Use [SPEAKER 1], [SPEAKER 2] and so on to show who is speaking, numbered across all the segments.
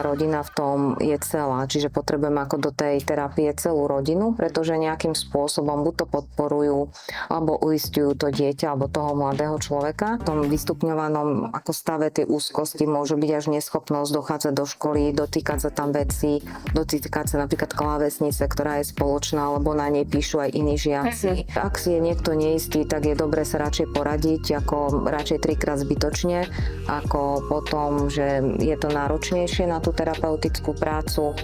[SPEAKER 1] tá rodina v tom je celá, čiže potrebujeme ako do tej terapie celú rodinu, pretože nejakým spôsobom buď to podporujú, alebo uisťujú to dieťa, alebo toho mladého človeka. V tom vystupňovanom ako stave tej úzkosti môže byť až neschopnosť dochádzať do školy, dotýkať sa tam vecí, dotýkať sa napríklad klávesnice, ktorá je spoločná, alebo na nej píšu aj iní žiaci. Ak si je niekto neistý, tak je dobre sa radšej poradiť, ako radšej trikrát zbytočne, ako potom, že je to náročnejšie na tú terapeutickú prácu.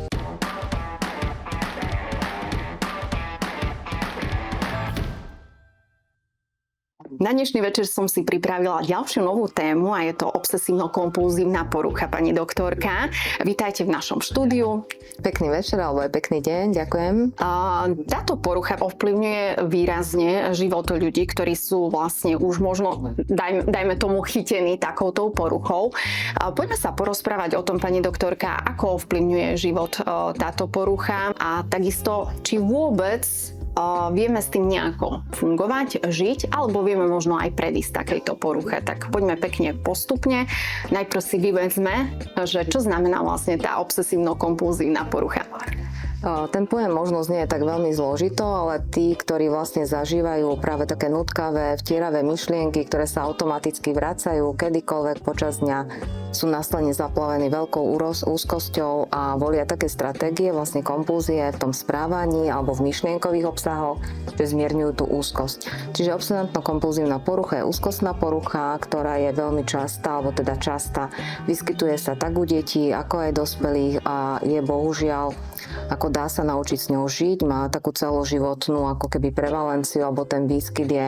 [SPEAKER 2] Na dnešný večer som si pripravila ďalšiu novú tému a je to obsesívno-kompulzívna porucha, pani doktorka. Vítajte v našom štúdiu.
[SPEAKER 1] Pekný večer alebo aj pekný deň, ďakujem.
[SPEAKER 2] Táto porucha ovplyvňuje výrazne život ľudí, ktorí sú vlastne už možno, dajme tomu, chytení takouto poruchou. Poďme sa porozprávať o tom, pani doktorka, ako ovplyvňuje život táto porucha a takisto, či vôbec vieme s tým nejako fungovať, žiť, alebo vieme možno aj predísť takejto poruche. Tak poďme pekne postupne. Najprv si vyvedzme, že čo znamená vlastne tá obsesívno-kompulzívna porucha.
[SPEAKER 1] Ten pojem možno znie tak veľmi zložito, ale tí, ktorí vlastne zažívajú práve také nutkavé, vtieravé myšlienky, ktoré sa automaticky vracajú kedykoľvek počas dňa, sú následne zaplavení veľkou úzkosťou a volia také stratégie, vlastne kompulzie v tom správaní alebo v myšlienkových obsahoch, že zmierňujú tú úzkosť. Čiže obsedantno-kompulzívna porucha je úzkostná porucha, ktorá je veľmi častá, alebo teda častá. Vyskytuje sa tak u detí, ako aj dospelých a je bohužiaľ, ako dá sa naučiť s ňou žiť, má takú celoživotnú ako keby prevalenciu, alebo ten výskyt je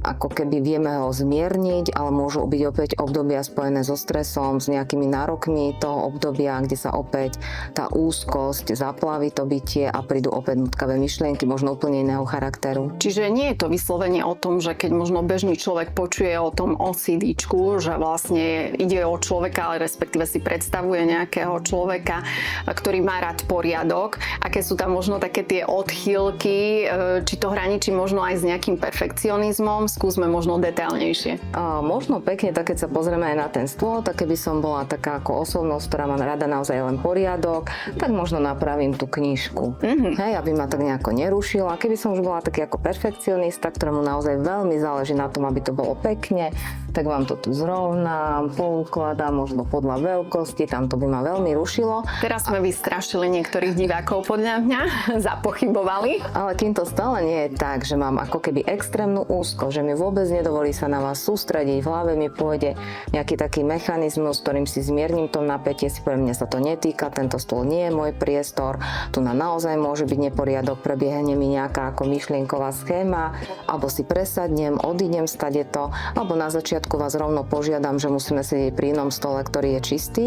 [SPEAKER 1] ako keby vieme ho zmierniť, ale môžu byť opäť obdobia spojené so stresom, s nejakými nárokmi toho obdobia, kde sa opäť tá úzkosť zaplaví to bytie a prídu opäť nutkavé myšlienky, možno úplne iného charakteru.
[SPEAKER 2] Čiže nie je to vyslovene o tom, že keď možno bežný človek počuje o tom OCDčku, že vlastne ide o človeka, ale respektíve si predstavuje nejakého človeka, ktorý má rád poriadok, aké sú tam možno také tie odchýlky, či to hraničí možno aj s nejakým perfekcionizmom. Skúsme možno detailnejšie.
[SPEAKER 1] Možno pekne, tak keď sa pozrieme aj na ten stôl, tak keby som bola taká ako osobnosť, ktorá má rada naozaj len poriadok, tak možno napravím tú knižku. Hej, aby ma tak nejako nerušila. Keby som už bola taký ako perfekcionista, ktorému naozaj veľmi záleží na tom, aby to bolo pekne, tak vám to tu zrovnám, poukladám, možno podľa veľkosti, tam to by ma veľmi rušilo.
[SPEAKER 2] Teraz sme vystrašili niektorých divákov, podľa mňa, zapochybovali.
[SPEAKER 1] Ale kým to stále nie je tak, že mám ako keby extrémnu úzkosť, že mi vôbec nedovolí sa na vás sústrediť, v hlave mi pôjde nejaký taký mechanizmus, ktorým si zmierním to napätie, si poviem, mňa sa to netýka, tento stôl nie je môj priestor, tu naozaj môže byť neporiadok, prebiehne mi nejaká ako myšlienková schéma, alebo si presadnem, odídem stadeto, alebo na začiatku vás rovno požiadam, že musíme sedieť pri inom stole, ktorý je čistý.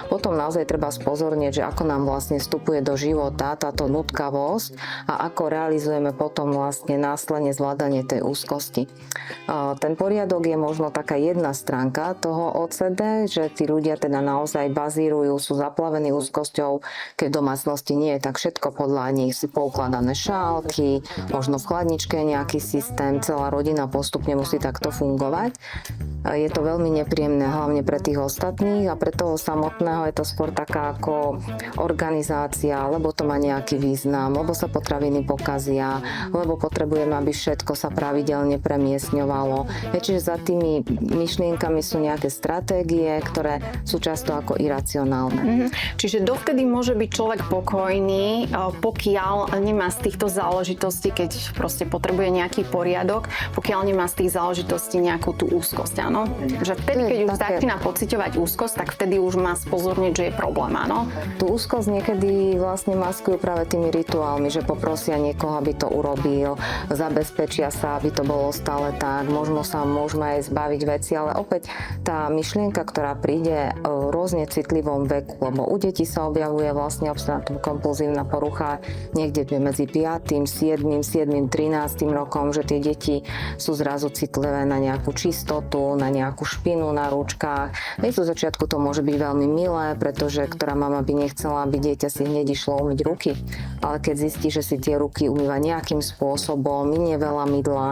[SPEAKER 1] Potom naozaj treba spozornieť, že ako nám vlastne vstupuje do života táto nutkavosť a ako realizujeme potom vlastne následne zvládanie tej úzkosti. Ten poriadok je možno taká jedna stránka toho OCD, že tí ľudia teda naozaj bazírujú, sú zaplavení úzkosťou, keď v domácnosti nie je tak všetko podľa nich, si poukladané šálky, možno v chladničke je nejaký systém, celá rodina postupne musí takto fungovať. Je to veľmi nepríjemné, hlavne pre tých ostatných a pre toho samotného je to skôr taká ako organizácia, lebo to má nejaký význam, lebo sa potraviny pokazia, lebo potrebujeme, aby všetko sa pravidelne premiestňovalo. Čiže za tými myšlienkami sú nejaké stratégie, ktoré sú často ako iracionálne.
[SPEAKER 2] Čiže dovtedy môže byť človek pokojný, pokiaľ nemá z týchto záležitostí, keď proste potrebuje nejaký poriadok, pokiaľ nemá z tých záležitostí nejakú tú úzkosť, áno? Že vtedy, keď už začína pociťovať úzkosť, tak vtedy už má spozorniť, že je problém, áno?
[SPEAKER 1] Tú úzkosť niekedy vlastne maskujú práve tými rituálmi, že poprosia niekoho, aby to urobil, zabezpečia sa, aby to bolo stále tak, možno sa môžeme aj zbaviť veci, ale opäť tá myšlienka, ktorá príde v rôzne citlivom veku, lebo u detí sa objavuje vlastne obsedantno-kompulzívna porucha niekde medzi 5., 7., 13. rokom, že tie deti sú zrazu citlivé na nejakú čistotu, istotu, na nejakú špinu na ručkách. Hej, zo začiatku to môže byť veľmi milé, pretože ktorá mama by nechcela, aby dieťa si hneď išlo umyť ruky. Ale keď zistí, že si tie ruky umýva nejakým spôsobom, minie veľa mydla,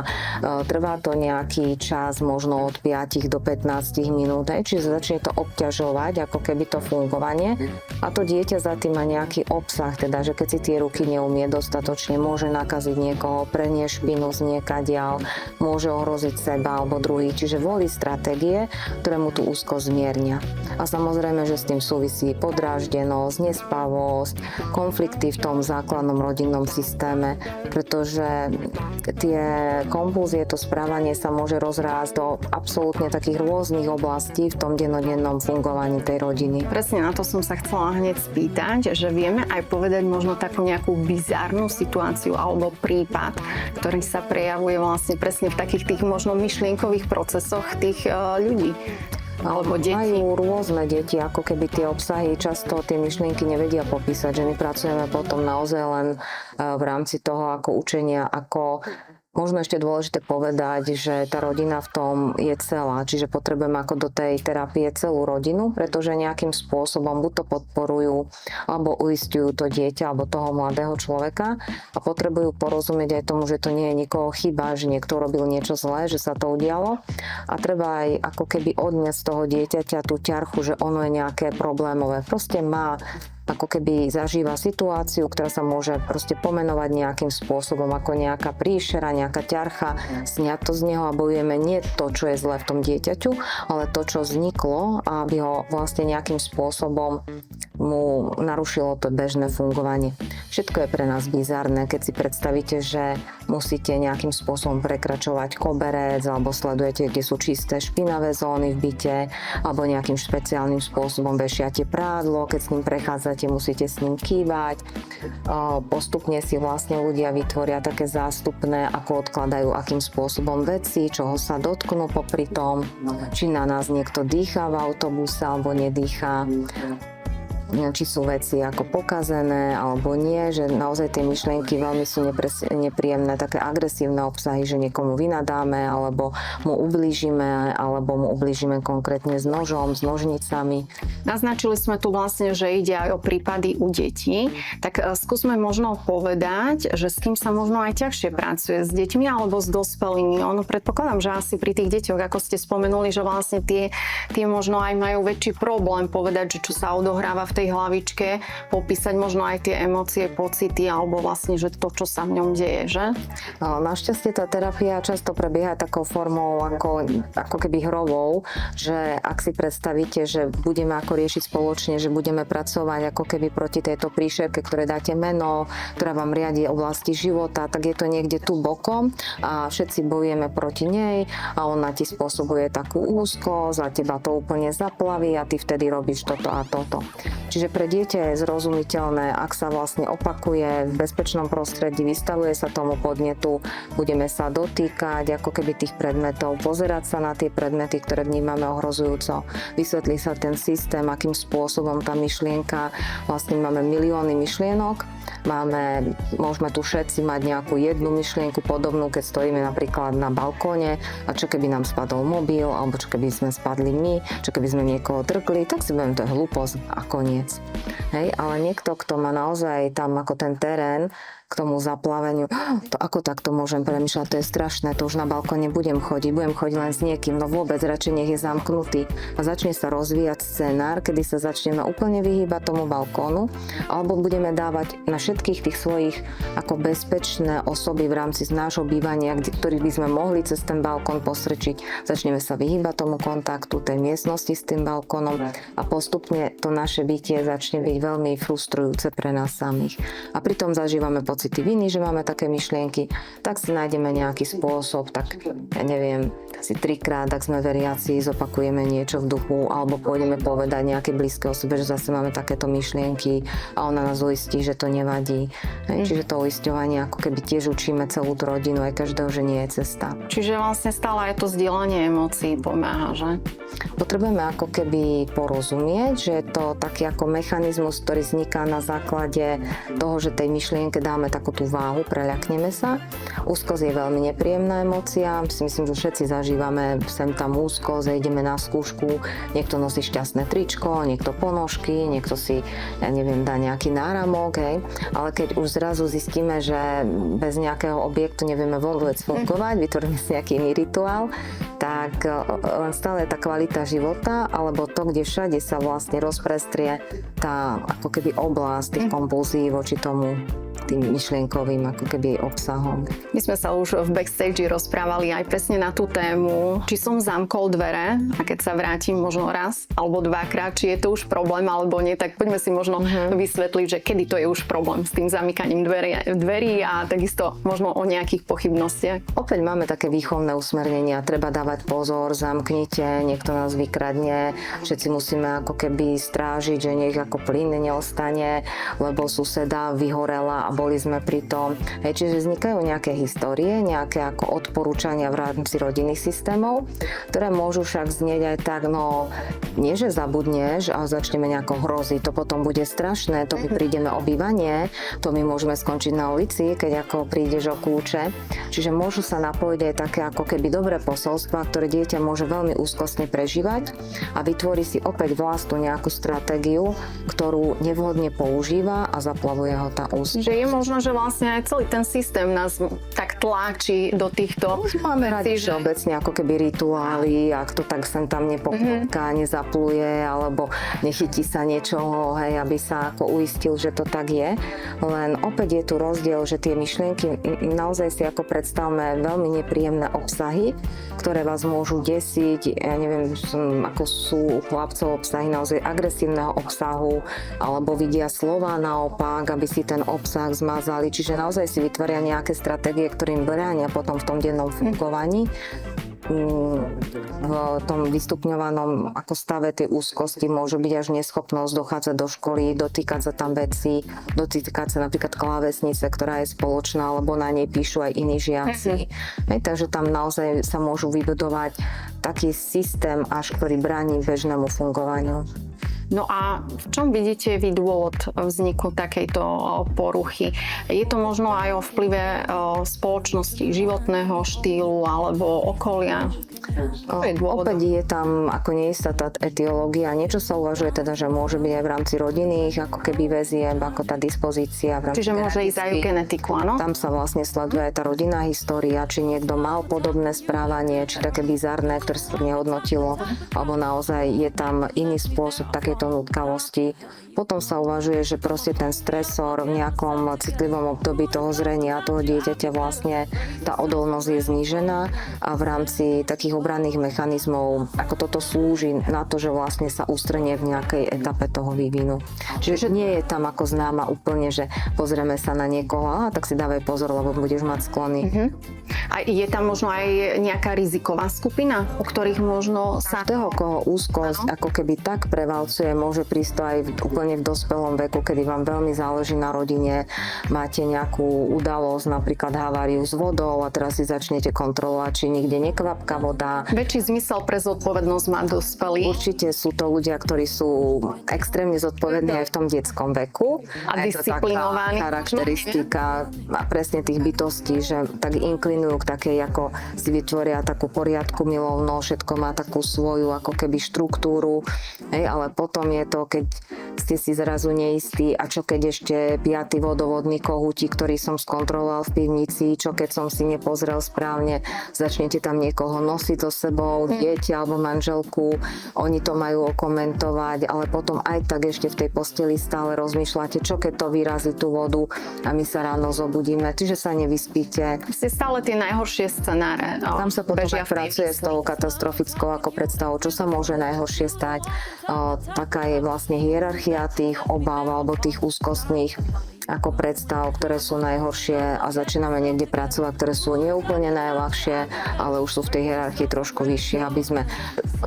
[SPEAKER 1] trvá to nejaký čas, možno od 5 do 15 minút, čiže začne to obťažovať, ako keby to fungovanie. A to dieťa za tým má nejaký obsah, teda, že keď si tie ruky neumie dostatočne, môže nakaziť niekoho, preniesť špinu z niekadiaľ, môže ohroziť seba alebo druhý. Čiže volí stratégie, ktoré mu tú úzkosť zmiernia. A samozrejme, že s tým súvisí podráždenosť, nespavosť, konflikty v tom základnom rodinnom systéme, pretože tie kompulzie, to správanie sa môže rozrásť do absolútne takých rôznych oblastí v tom dennodennom fungovaní tej rodiny.
[SPEAKER 2] Presne na to som sa chcela hneď spýtať, že vieme aj povedať možno takú nejakú bizárnu situáciu alebo prípad, ktorý sa prejavuje vlastne presne v takých tých možno myšlienkových procesoch tých ľudí. Alebo deti.
[SPEAKER 1] Majú rôzne deti, ako keby tie obsahy, často tie myšlienky nevedia popísať, že my pracujeme potom naozaj len v rámci toho ako učenia, ako možno ešte dôležité povedať, že tá rodina v tom je celá, čiže potrebujeme ako do tej terapie celú rodinu, pretože nejakým spôsobom buď to podporujú, alebo uisťujú to dieťa, alebo toho mladého človeka a potrebujú porozumieť aj tomu, že to nie je nikoho chyba, že niekto robil niečo zlé, že sa to udialo a treba aj ako keby odniesť z toho dieťaťa tú ťarchu, že ono je nejaké problémové. Proste má ako keby zažíva situáciu, ktorá sa môže proste pomenovať nejakým spôsobom ako nejaká príšera, nejaká ťarcha, sňať to z neho a bojujeme nie to, čo je zlé v tom dieťaťu, ale to, čo vzniklo, aby ho vlastne nejakým spôsobom mu narušilo to bežné fungovanie. Všetko je pre nás bizarné, keď si predstavíte, že musíte nejakým spôsobom prekračovať koberec alebo sledujete, kde sú čisté špinavé zóny v byte alebo nejakým špeciálnym spôsobom vešiate prádlo, keď s ním prechádzate, musíte s ním kývať. Postupne si vlastne ľudia vytvoria také zástupné, ako odkladajú akým spôsobom veci, čoho sa dotknú popri tom, či na nás niekto dýchá v autobuse alebo nedýchá, či sú veci ako pokazené alebo nie, že naozaj tie myšlienky veľmi sú nepríjemné, také agresívne obsahy, že niekomu vynadáme alebo mu ublížime konkrétne s nožom, s nožnicami.
[SPEAKER 2] Naznačili sme tu vlastne, že ide aj o prípady u detí, tak skúsme možno povedať, že s kým sa možno aj ťažšie pracuje, s deťmi alebo s dospelými. Ono predpokladám, že asi pri tých deťoch, ako ste spomenuli, že vlastne tie možno aj majú väčší problém povedať, že čo sa odohráva v tej hlavičke, popísať možno aj tie emócie, pocity alebo vlastne, že to, čo sa v ňom deje, že?
[SPEAKER 1] Našťastie tá terapia často prebieha takou formou ako keby hrovou, že ak si predstavíte, že budeme ako riešiť spoločne, že budeme pracovať ako keby proti tejto príšerke, ktoré dáte meno, ktorá vám riadi oblasti života, tak je to niekde tu bokom a všetci bojujeme proti nej a ona ti spôsobuje takú úzkosť a teba to úplne zaplaví a ty vtedy robíš toto a toto. Čiže pre dieťa je zrozumiteľné, ak sa vlastne opakuje v bezpečnom prostredí, vystavuje sa tomu podnetu, budeme sa dotýkať ako keby tých predmetov, pozerať sa na tie predmety, ktoré vnímame ohrozujúco, vysvetlí sa ten systém, akým spôsobom tá myšlienka, vlastne máme milióny myšlienok, môžeme tu všetci mať nejakú jednu myšlienku podobnú, keď stojíme napríklad na balkóne a čo keby nám spadol mobil, alebo čo keby sme spadli my, čo keby sme niekoho drkli, tak si budeme, to je hlúposť a koniec. Hej, ale niekto, kto má naozaj tam ako ten terén k tomu zaplaveniu, to ako takto môžem premýšľať, to je strašné, to už na balkóne budem chodiť len s niekým, no vôbec, radšej nech je zamknutý a začne sa rozvíjať scenár, kedy sa začneme úplne vyhýbať tomu balkónu, alebo budeme dávať na všetkých tých svojich ako bezpečné osoby v rámci nášho bývania, ktorých by sme mohli cez ten balkón posrčiť, začneme sa vyhýbať tomu kontaktu, tej miestnosti s tým balkónom a postupne to naše bytie začne byť veľmi frustrujúce pre nás samých. A pritom zažívame pocity viny, že máme také myšlienky, tak si nájdeme nejaký spôsob, tak ja neviem, asi 3-krát, ak sme veriaci, zopakujeme niečo v duchu, alebo pôjdeme povedať nejaké blízke osobe, že zase máme takéto myšlienky a ona nás uistí, že to nevadí. Čiže to uisťovanie, ako keby tiež učíme celú tú rodinu, aj každého, že nie je cesta.
[SPEAKER 2] Čiže vlastne stále aj to zdieľanie emócií pomáha, že?
[SPEAKER 1] Potrebujeme ako keby porozumieť, že je to taký ako mechanizmus mechanizmus, ktorý vzniká na základe toho, že tej myšlienke dáme takú tú váhu, preľakneme sa. Úzkosť je veľmi nepríjemná emócia, myslím, že všetci zažívame sem tam úzkosť, ideme na skúšku, niekto nosí šťastné tričko, niekto ponožky, niekto si, ja neviem, dá nejaký náramok, hej. Ale keď už zrazu zistíme, že bez nejakého objektu nevieme vôbec fungovať, vytvoríme si nejaký iný rituál, tak len stále tá kvalita života, alebo to, kde všade sa vlastne rozprestrie tá ako keby oblasť tých kompulzií voči tomu tým myšlienkovým ako keby obsahom.
[SPEAKER 2] My sme sa už v backstage rozprávali aj presne na tú tému, či som zamkol dvere a keď sa vrátim možno raz alebo dvakrát, či je to už problém alebo nie, tak poďme si možno vysvetliť, že kedy to je už problém s tým zamykaním dverí a takisto možno o nejakých pochybnostiach.
[SPEAKER 1] Opäť máme také výchovné usmernenia, treba dávať pozor, zamknite, niekto nás vykradne, všetci musíme ako keby strážiť, že nech ako plyn neostane, lebo suseda vyhorela a boli sme pri tom. Hej, čiže vznikajú nejaké histórie, nejaké ako odporúčania v rámci rodinných systémov, ktoré môžu však znieť aj tak, no nie, že zabudneš a začneme nejako hroziť, to potom bude strašné, to my prídeme o bývanie, to my môžeme skončiť na ulici, keď ako prídeš o kľúče. Čiže môžu sa napojiť aj také ako keby dobré posolstvá, ktoré dieťa môže veľmi úzkostne prežívať a vytvorí si opäť vlastnú nejakú stratégiu, ktorú nevhodne používa a zaplavuje ho tá úzkosť.
[SPEAKER 2] Že je možno, že vlastne aj celý ten systém nás tak tlačí do týchto
[SPEAKER 1] Máme radi všeobecne ako keby rituály, ak to tak sem tam nepokúka, nezapluje, alebo nechytí sa niečoho, hej, aby sa ako uistil, že to tak je. Len opäť je tu rozdiel, že tie myšlienky naozaj si ako predstavme veľmi nepríjemné obsahy, ktoré vás môžu desiť, ja neviem, ako sú u chlapcov obsahy naozaj agresívneho obsahu, alebo vidia slova naopak, aby si ten obsah zmazali, čiže naozaj si vytvoria nejaké stratégie, ktorým bránia potom v tom dennom fungovaní. V tom vystupňovanom ako stave tej úzkosti môže byť až neschopnosť dochádzať do školy, dotýkať sa tam veci, dotýkať sa napríklad klávesnice, ktorá je spoločná, alebo na nej píšu aj iní žiaci. Takže tam naozaj sa môžu vybudovať taký systém, až ktorý bráni bežnému fungovaniu.
[SPEAKER 2] No a v čom vidíte vy dôvod vzniku takejto poruchy? Je to možno aj o vplyve spoločnosti, životného štýlu alebo okolia?
[SPEAKER 1] Opäť je tam ako neistá tá etiológia. Niečo sa uvažuje teda, že môže byť aj v rámci rodinných ako keby väzieb, ako tá dispozícia.
[SPEAKER 2] Čiže môže ísť aj o genetiku, áno?
[SPEAKER 1] Tam sa vlastne sleduje aj tá rodinná história, či niekto mal podobné správanie, či také bizarné, ktoré sa nehodnotilo, alebo naozaj je tam iný spôsob takejto nutkavosti. Potom sa uvažuje, že proste ten stresor v nejakom citlivom období toho zrenia toho dieťaťa vlastne tá odolnosť je znížená a v rámci takých obranných mechanizmov, ako toto slúži na to, že vlastne sa ustrenie v nejakej etape toho vývinu. Čiže nie je tam ako známa úplne, že pozrieme sa na niekoho, tak si dávaj pozor, lebo budeš mať sklony.
[SPEAKER 2] A je tam možno aj nejaká riziková skupina, o ktorých možno sa...
[SPEAKER 1] Toho, koho úzkosť ako keby tak prevalcuje, môže prísť to aj úplne v dospelom veku, kedy vám veľmi záleží na rodine, máte nejakú udalosť, napríklad haváriu s vodou a teraz si začnete kontrolovať, či nikde nekvapka voda.
[SPEAKER 2] Väčší zmysel pre zodpovednosť má dospelý.
[SPEAKER 1] Určite sú to ľudia, ktorí sú extrémne zodpovední aj v tom detskom veku.
[SPEAKER 2] A disciplinovaní.
[SPEAKER 1] Charakteristika presne tých bytostí, že tak inklinujú k takej, ako si vytvoria takú poriadku milovnú, všetko má takú svoju ako keby štruktúru, ale potom je to, keď ste si zrazu neistí a čo keď ešte 5. vodovodný kohútik, ktorý som skontroloval v pivnici, čo keď som si nepozrel správne, začnete tam niekoho nosiť so sebou, dieťa alebo manželku, oni to majú okomentovať, ale potom aj tak ešte v tej posteli stále rozmýšľate, čo keď to vyrazí tú vodu a my sa ráno zobudíme, čiže sa nevyspíte.
[SPEAKER 2] Ste stále tie najhoršie scenáre.
[SPEAKER 1] Tam sa potom pracuje s tou katastrofickou ako predstavou, čo sa môže najhoršie stať. Taká je vlastne hierarchia tých obáv alebo tých úzkostných ako predstav, ktoré sú najhoršie a začíname niekde pracovať, ktoré sú neúplne najľahšie, ale už sú v tej hierarchii trošku vyššie, aby sme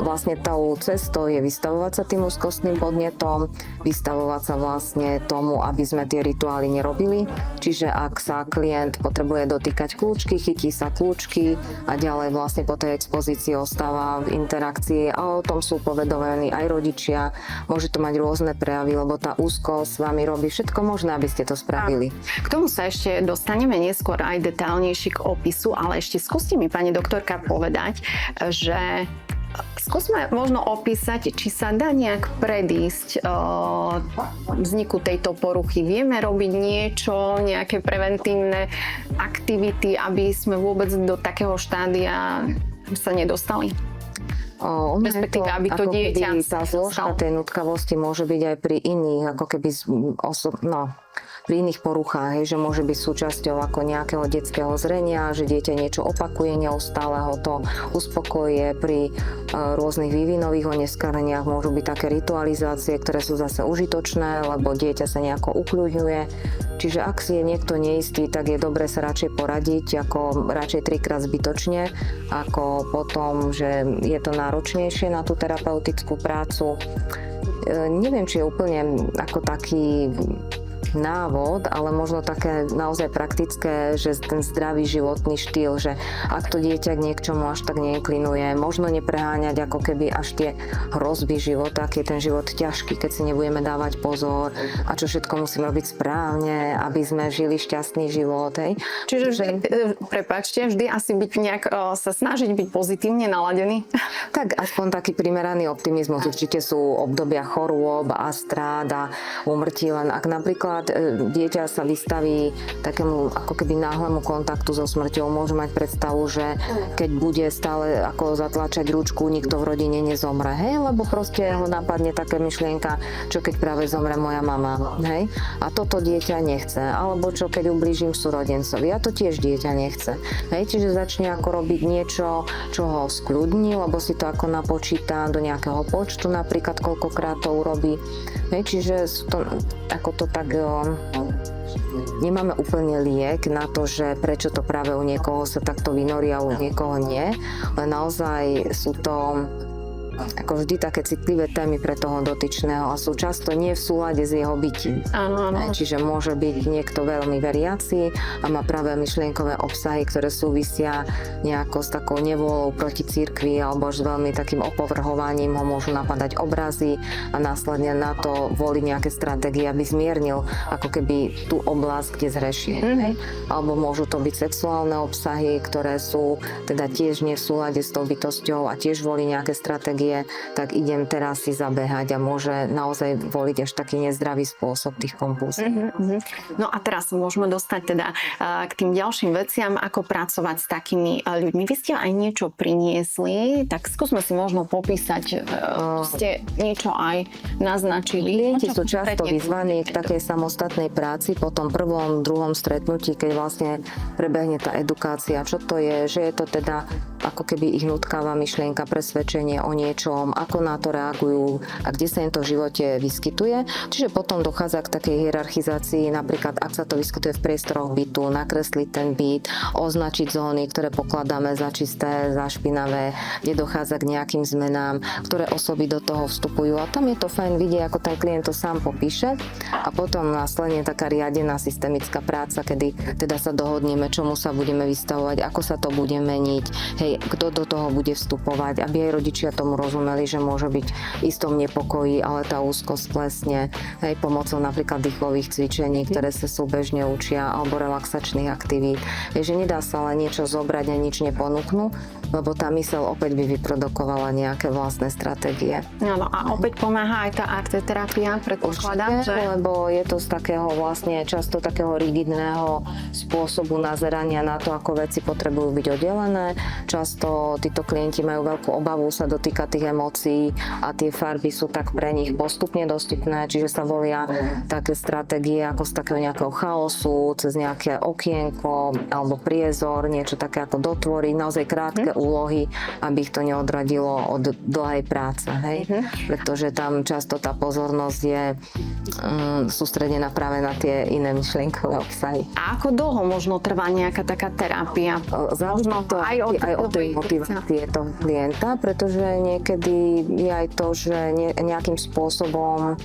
[SPEAKER 1] vlastne tou cestou je vystavovať sa tým úzkostným podnetom, vystavovať sa vlastne tomu, aby sme tie rituály nerobili. Čiže ak sa klient potrebuje dotýkať kľúčky, chytí sa kľúčky a ďalej vlastne po tej expozícii ostáva v interakcii a o tom sú povedomení aj rodičia. Môže to mať rôzne prejavy, lebo tá úzkosť s vami robí všetko možné, aby ste to spravili.
[SPEAKER 2] K tomu sa ešte dostaneme neskôr aj detailnejšie k opisu, ale ešte skúste mi, pani doktorka, povedať, že skúsme možno opísať, či sa dá nejak predísť vzniku tejto poruchy. Vieme robiť niečo, nejaké preventívne aktivity, aby sme vôbec do takého štádia sa nedostali? Respektíve, aby to dieťa...
[SPEAKER 1] Tá zložka tej nutkavosti môže byť aj pri iných, ako keby pri iných poruchách, hej, že môže byť súčasťou ako nejakého detského zrenia, že dieťa niečo opakuje neustále, ho to uspokojuje. Pri rôznych vývinových oneskareniach môžu byť také ritualizácie, ktoré sú zase užitočné, lebo dieťa sa nejako ukľudňuje. Čiže ak si je niekto neistý, tak je dobre sa radšej poradiť, ako radšej 3-krát zbytočne, ako potom, že je to náročnejšie na tú terapeutickú prácu. Neviem, či je úplne ako taký návod, ale možno také naozaj praktické, že ten zdravý životný štýl, že ak to dieťa k niečomu až tak neinklinuje, možno nepreháňať ako keby až tie hrozby života, aký je ten život ťažký, keď si nebudeme dávať pozor a čo všetko musíme robiť správne, aby sme žili šťastný život. Hej.
[SPEAKER 2] Čiže prepáčte, vždy asi byť nejak sa snažiť byť pozitívne naladený.
[SPEAKER 1] Tak aspoň taký primeraný optimizmus. Určite sú obdobia chorôb a strád a úmrtí, len ak napríklad dieťa sa vystaví takému ako keby náhlemu kontaktu so smrťou, môže mať predstavu, že keď bude stále ako zatlačať ručku, nikto v rodine nezomre, hej, lebo proste ho napadne taká myšlienka, čo keď práve zomre moja mama, hej, a toto dieťa nechce, alebo čo keď ublížim súrodencovi, a to tiež dieťa nechce, hej, čiže začne ako robiť niečo, čo ho skľudní, lebo si to ako napočíta do nejakého počtu, napríklad koľkokrát to urobí, hej, čiže sú to, ako to tak nemáme úplne liek na to, že prečo to práve u niekoho sa takto vynorí a u niekoho nie, ale naozaj sú to ako vždy také citlivé témy pre toho dotyčného a sú často nie v súlade s jeho bytím.
[SPEAKER 2] Áno.
[SPEAKER 1] Čiže môže byť niekto veľmi veriaci a má práve myšlienkové obsahy, ktoré súvisia nejako s takou nevôľou proti cirkvi alebo s veľmi takým opovrhovaním, ho môžu napadať obrazy a následne na to volí nejaké stratégie, aby zmiernil ako keby tú oblasť, kde zhrešil. Alebo môžu to byť sexuálne obsahy, ktoré sú teda tiež nie v súlade s tou bytosťou a tiež volí nejaké stratégie, tak idem teraz si zabehať a môže naozaj voliť až taký nezdravý spôsob tých kompulzií.
[SPEAKER 2] No a teraz môžeme dostať teda k tým ďalším veciam, ako pracovať s takými ľuďmi. Vy ste aj niečo priniesli, tak skúsme si možno popísať, ste niečo aj naznačili.
[SPEAKER 1] Klienti sú často vyzvaní k takej samostatnej práci po tom prvom, druhom stretnutí, keď vlastne prebehne tá edukácia, čo to je, že je to teda ako keby ich nutkavá myšlienka, presvedčenie o niečom, ako na to reagujú a kde sa im to v živote vyskytuje. Čiže potom dochádza k takej hierarchizácii, napríklad ak sa to vyskytuje v priestoroch bytu, nakresliť ten byt, označiť zóny, ktoré pokladáme za čisté, za špinavé, kde dochádza k nejakým zmenám, ktoré osoby do toho vstupujú. A tam je to fajn vidieť, ako ten klient to sám popíše a potom následne taká riadená systemická práca, kedy teda sa dohodneme, čomu sa budeme vystavovať, ako sa to bude meniť, hej, kto do toho bude vstupovať, aby aj rodičia tomu rozumeli, že môže byť v istom nepokoji, ale tá úzkosť klesne, hej, pomocou napríklad dýchlových cvičení, ktoré sa súbežne učia, alebo relaxačných aktivít. Je, že nedá sa len niečo zobrať a nič neponúknú, lebo tá myseľ opäť by vyprodukovala nejaké vlastné stratégie.
[SPEAKER 2] Áno, a opäť pomáha aj tá arteterapia, predpokladám, že...
[SPEAKER 1] Lebo je to z takého vlastne často takého rigidného spôsobu nazerania na to, ako veci potrebujú byť oddelené. Často títo klienti majú veľkú obavu sa dotýkať tých emócií a tie farby sú tak pre nich postupne dostupné, čiže sa volia také stratégie ako z takého nejakého chaosu, cez nejaké okienko alebo priezor, niečo také ako dotvory, naozaj krátke úlohy, aby ich to neodradilo od dlhej práce, hej? Pretože tam často tá pozornosť je sústredená práve na tie iné myšlienkové obsahy.
[SPEAKER 2] A ako dlho možno trvá nejaká taká terapia?
[SPEAKER 1] Záleží to aj od tej motivácie toho klienta, pretože niekedy je aj to, že nejakým spôsobom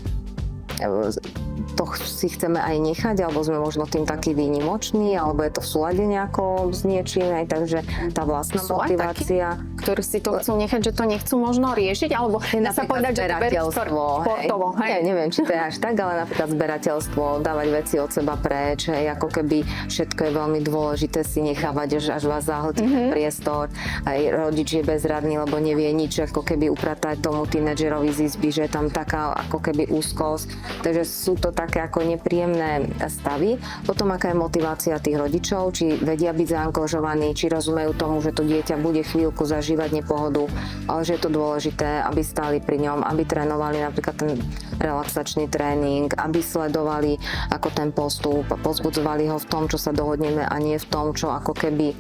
[SPEAKER 1] to si chceme aj nechať, alebo sme možno tým taký výnimoční, alebo je to v súlade nejako s niečím, aj takže tá vlastná motivácia.
[SPEAKER 2] Ktorí si to chcú nechať, že to nechcú možno riešiť, alebo dá sa povedať, že to berú športovo.
[SPEAKER 1] Ja neviem, či to je až tak, ale napríklad zberateľstvo, dávať veci od seba preč, ako keby všetko je veľmi dôležité si nechávať, až vás zahltí priestor. Aj rodič je bezradný, lebo nevie nič, ako keby upratať tomu tínedžerovi z izby, že je tam taká ako keby úzkosť. Takže sú to také ako nepríjemné stavy. Potom aká je motivácia tých rodičov, či vedia byť zaangažovaní, či rozumejú tomu, že to dieťa bude chvíľku zažívať nepohodu, ale že je to dôležité, aby stáli pri ňom, aby trénovali napríklad ten relaxačný tréning, aby sledovali ako ten postup, pozbudzovali ho v tom, čo sa dohodneme a nie v tom, čo ako keby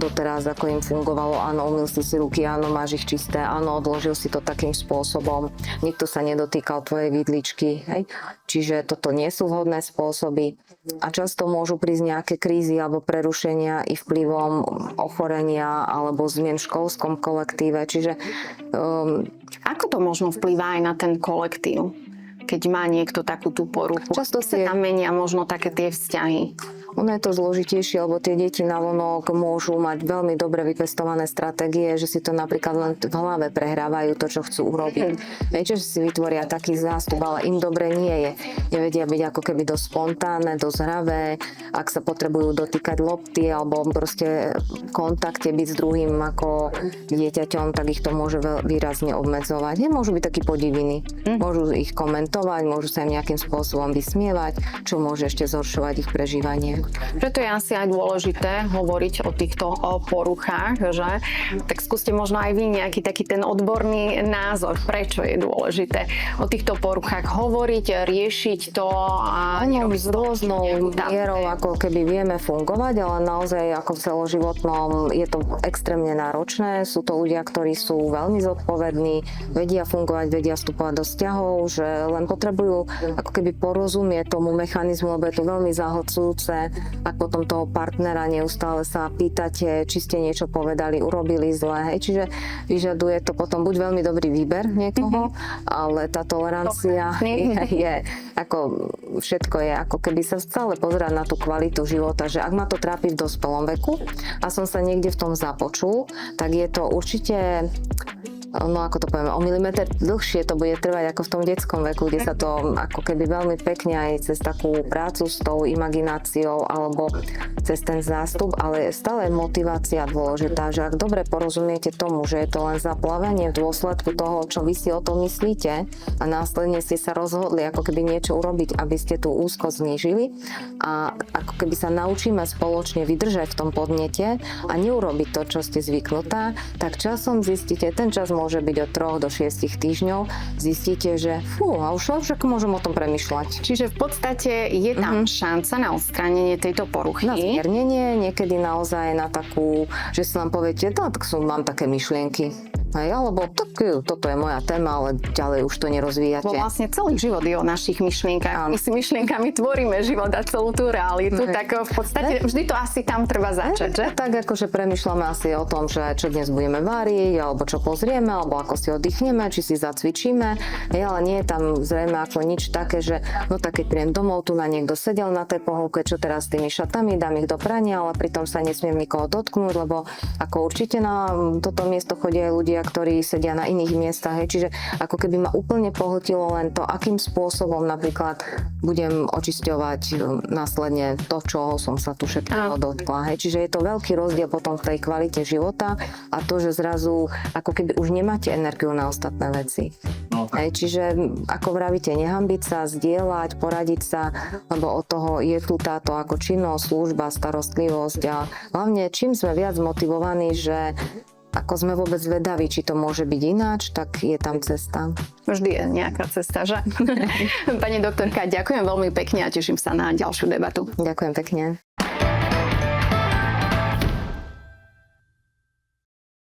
[SPEAKER 1] doteraz, ako im fungovalo, áno, umyl si ruky, áno, máš ich čisté, áno, odložil si to takým spôsobom, nikto sa nedotýkal tvojej vidličky, hej. Čiže toto nie sú vhodné spôsoby a často môžu prísť nejaké krízy alebo prerušenia i vplyvom ochorenia alebo zmien v školskom kolektíve, čiže
[SPEAKER 2] ako to možno vplýva aj na ten kolektív, keď má niekto takú tú poruchu?
[SPEAKER 1] Často
[SPEAKER 2] sa tam menia možno také tie vzťahy.
[SPEAKER 1] Ono je to zložitejšie, lebo tie deti navonok môžu mať veľmi dobre vypestované stratégie, že si to napríklad len v hlave prehrávajú to, čo chcú urobiť. Viete, že si vytvoria taký zástup, ale im dobre nie je. Nevedia byť ako keby dosť spontánne, dosť hravé, ak sa potrebujú dotýkať lopty alebo proste v kontakte byť s druhým ako dieťaťom, tak ich to môže výrazne obmedzovať. Môžu byť takí podivní, môžu ich komentovať, môžu sa im nejakým spôsobom vysmievať, čo môže ešte zhoršovať ich prežívanie.
[SPEAKER 2] Preto je asi aj dôležité hovoriť o týchto poruchách, že? Tak skúste možno aj vy nejaký taký ten odborný názor, prečo je dôležité o týchto poruchách hovoriť, riešiť to a
[SPEAKER 1] s rôznou mierou ako keby vieme fungovať, ale naozaj ako v celoživotnom je to extrémne náročné. Sú to ľudia, ktorí sú veľmi zodpovední, vedia fungovať, vedia vstupovať do vzťahov, že len potrebujú ako keby porozumieť tomu mechanizmu, lebo je to veľmi zahlcujúce. Ak potom toho partnera neustále sa pýtate, či ste niečo povedali, urobili zle. Hej. Čiže vyžaduje to potom buď veľmi dobrý výber niekoho, ale tá tolerancia je ako všetko je, ako keby sa stále pozerať na tú kvalitu života, že ak ma to trápi v dospelom veku a som sa niekde v tom započul, tak je to určite ako to povieme, o milimeter dlhšie to bude trvať ako v tom detskom veku, kde sa to ako keby veľmi pekne aj cez takú prácu s tou imagináciou alebo cez ten zástup, ale stále je motivácia dôležitá, že ak dobre porozumiete tomu, že je to len zaplavenie v dôsledku toho, čo vy si o tom myslíte a následne ste sa rozhodli ako keby niečo urobiť, aby ste tú úzkosť znížili a ako keby sa naučíme spoločne vydržať v tom podnete a neurobiť to, čo ste zvyknutá, tak časom zistíte, ten čas môže byť od 3 do 6 týždňov, zistíte, že a už môžem o tom premýšľať.
[SPEAKER 2] Čiže v podstate je tam šanca na odstránenie tejto poruchy.
[SPEAKER 1] Na zmiernenie, niekedy naozaj na takú, že si len poviete, tak mám také myšlienky. Alebo toto je moja téma, ale ďalej už to nerozvíjate.
[SPEAKER 2] Bo vlastne celý život je o našich myšlienkach. My si myšlienkami tvoríme život a celú tú realitu, tak v podstate vždy to asi tam treba začať, že?
[SPEAKER 1] Tak akože premýšľame asi o tom, že čo dnes budeme variť, alebo čo pozrieme, alebo ako si oddychneme, či si zacvičíme. Ale nie je tam zrejme ako nič také, že tak keď príjem domov, tu na niekto sedel na tej pohovke, čo teraz s tými šatami, dám ich do prania, ale pritom sa nesmiem nikoho dotknúť, lebo ako určite na toto miesto chodia aj ľudia, ktorí sedia na iných miestach. Čiže ako keby ma úplne pohltilo len to, akým spôsobom napríklad budem očisťovať následne to, čoho som sa tu všetkého dotkla. Čiže je to veľký rozdiel potom v tej kvalite života a to, že zrazu ako keby už nemáte energiu na ostatné veci. Čiže ako vravíte, nehanbiť sa, zdieľať, poradiť sa, lebo od toho je tu táto ako činnosť, služba, starostlivosť a hlavne čím sme viac motivovaní, že ako sme vôbec vedaví, či to môže byť ináč, tak je tam cesta.
[SPEAKER 2] Vždy je nejaká cesta, že? Pani doktorka, ďakujem veľmi pekne a teším sa na ďalšiu debatu.
[SPEAKER 1] Ďakujem pekne.